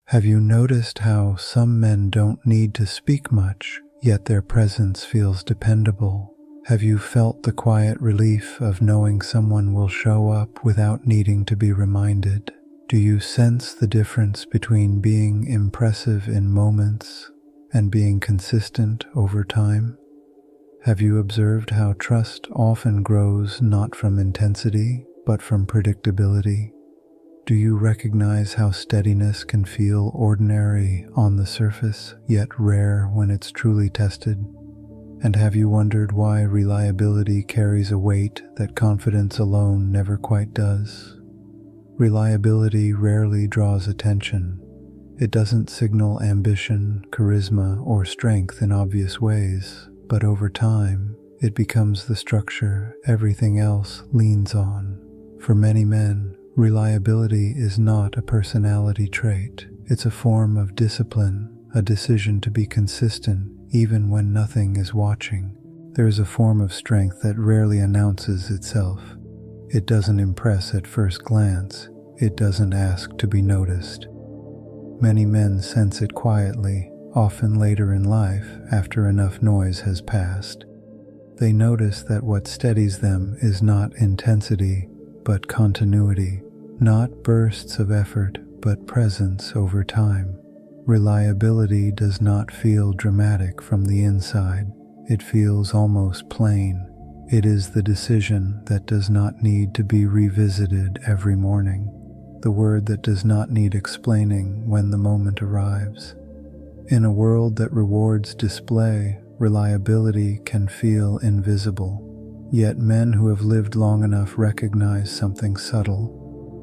Have you noticed how some men don't need to speak much, yet their presence feels dependable? Have you felt the quiet relief of knowing someone will show up without needing to be reminded? Do you sense the difference between being impressive in moments and being consistent over time? Have you observed how trust often grows not from intensity, but from predictability? Do you recognize how steadiness can feel ordinary on the surface, yet rare when it's truly tested? And have you wondered why reliability carries a weight that confidence alone never quite does? Reliability rarely draws attention. It doesn't signal ambition, charisma, or strength in obvious ways, but over time, it becomes the structure everything else leans on. For many men, reliability is not a personality trait. It's a form of discipline, a decision to be consistent even when nothing is watching. There is a form of strength that rarely announces itself. It doesn't impress at first glance. It doesn't ask to be noticed. Many men sense it quietly, often later in life after enough noise has passed. They notice that what steadies them is not intensity, but continuity, not bursts of effort, but presence over time. Reliability does not feel dramatic from the inside. It feels almost plain. It is the decision that does not need to be revisited every morning, the word that does not need explaining when the moment arrives. In a world that rewards display, reliability can feel invisible. Yet men who have lived long enough recognize something subtle.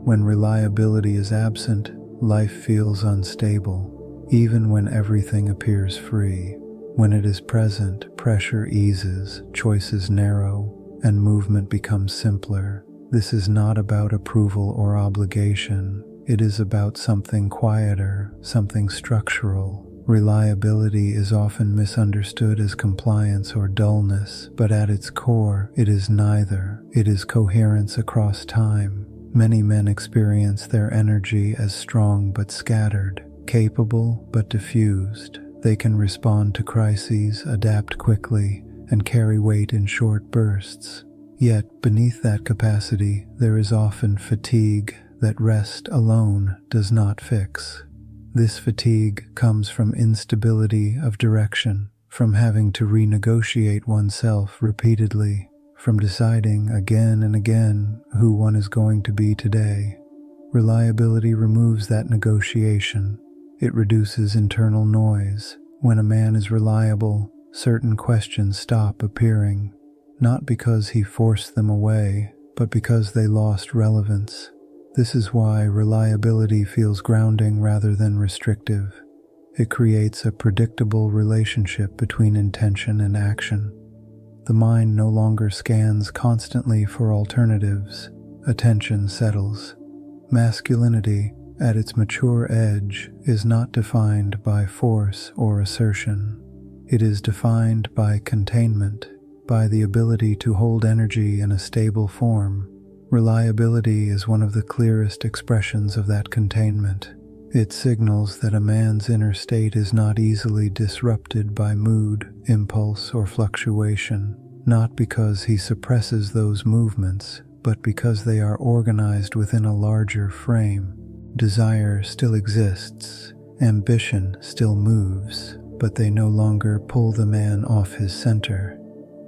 When reliability is absent, life feels unstable, even when everything appears free. When it is present, pressure eases, choices narrow, and movement becomes simpler. This is not about approval or obligation. It is about something quieter, something structural. Reliability is often misunderstood as compliance or dullness, but at its core, it is neither. It is coherence across time. Many men experience their energy as strong but scattered, capable but diffused. They can respond to crises, adapt quickly, and carry weight in short bursts. Yet, beneath that capacity, there is often fatigue that rest alone does not fix. This fatigue comes from instability of direction, from having to renegotiate oneself repeatedly, from deciding again and again who one is going to be today. Reliability removes that negotiation. It reduces internal noise. When a man is reliable, certain questions stop appearing, not because he forced them away, but because they lost relevance. This is why reliability feels grounding rather than restrictive. It creates a predictable relationship between intention and action. The mind no longer scans constantly for alternatives. Attention settles. Masculinity, at its mature edge, is not defined by force or assertion. It is defined by containment, by the ability to hold energy in a stable form. Reliability is one of the clearest expressions of that containment. It signals that a man's inner state is not easily disrupted by mood, impulse, or fluctuation, not because he suppresses those movements, but because they are organized within a larger frame. Desire still exists, ambition still moves, but they no longer pull the man off his center.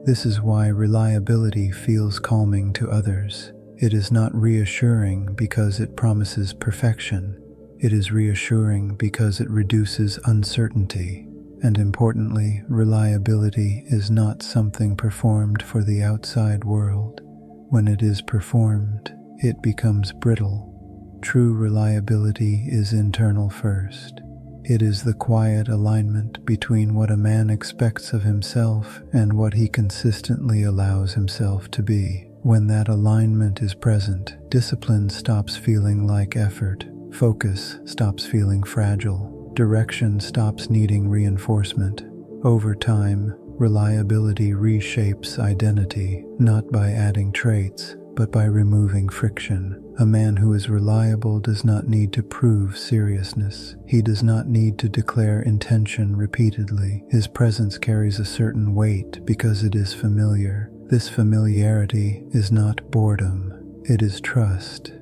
This is why reliability feels calming to others. It is not reassuring because it promises perfection. It is reassuring because it reduces uncertainty. And importantly, reliability is not something performed for the outside world. When it is performed, it becomes brittle. True reliability is internal first. It is the quiet alignment between what a man expects of himself and what he consistently allows himself to be. When that alignment is present, discipline stops feeling like effort, focus stops feeling fragile, direction stops needing reinforcement. Over time, reliability reshapes identity, not by adding traits, but by removing friction. A man who is reliable does not need to prove seriousness. He does not need to declare intention repeatedly. His presence carries a certain weight because it is familiar. This familiarity is not boredom, it is trust.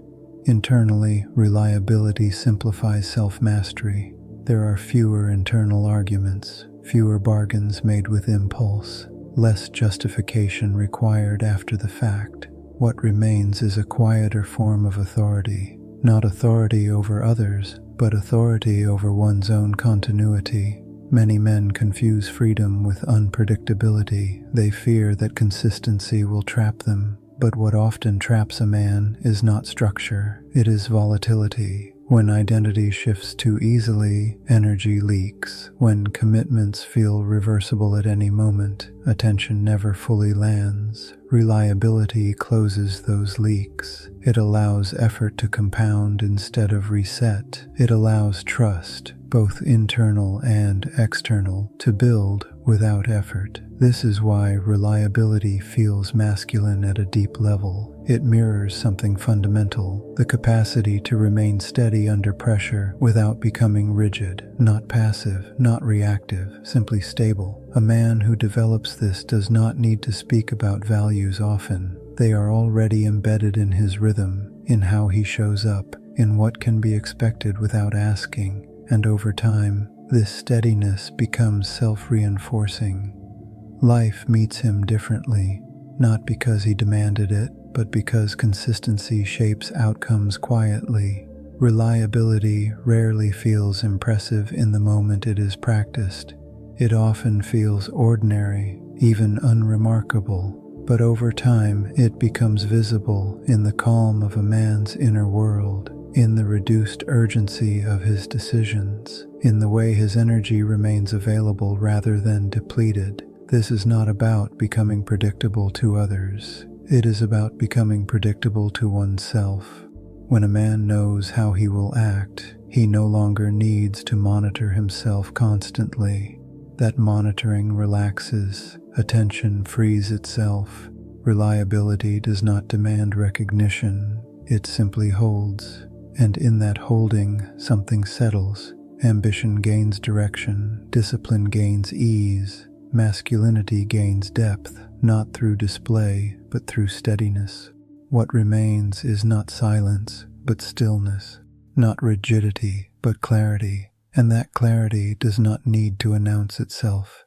Internally, reliability simplifies self-mastery. There are fewer internal arguments, fewer bargains made with impulse, less justification required after the fact. What remains is a quieter form of authority, not authority over others, but authority over one's own continuity. Many men confuse freedom with unpredictability. They fear that consistency will trap them. But what often traps a man is not structure, it is volatility. When identity shifts too easily, energy leaks. When commitments feel reversible at any moment, attention never fully lands. Reliability closes those leaks. It allows effort to compound instead of reset. It allows trust, both internal and external, to build without effort. This is why reliability feels masculine at a deep level. It mirrors something fundamental, the capacity to remain steady under pressure without becoming rigid, not passive, not reactive, simply stable. A man who develops this does not need to speak about values often. They are already embedded in his rhythm, in how he shows up, in what can be expected without asking. And over time, this steadiness becomes self-reinforcing. Life meets him differently, not because he demanded it, but because consistency shapes outcomes quietly. Reliability rarely feels impressive in the moment it is practiced. It often feels ordinary, even unremarkable. But over time, it becomes visible in the calm of a man's inner world, in the reduced urgency of his decisions, in the way his energy remains available rather than depleted. This is not about becoming predictable to others. It is about becoming predictable to oneself. When a man knows how he will act, he no longer needs to monitor himself constantly. That monitoring relaxes, attention frees itself. Reliability does not demand recognition, it simply holds. And in that holding, something settles. Ambition gains direction, discipline gains ease, masculinity gains depth, not through display, but through steadiness. What remains is not silence, but stillness, not rigidity, but clarity. And that clarity does not need to announce itself.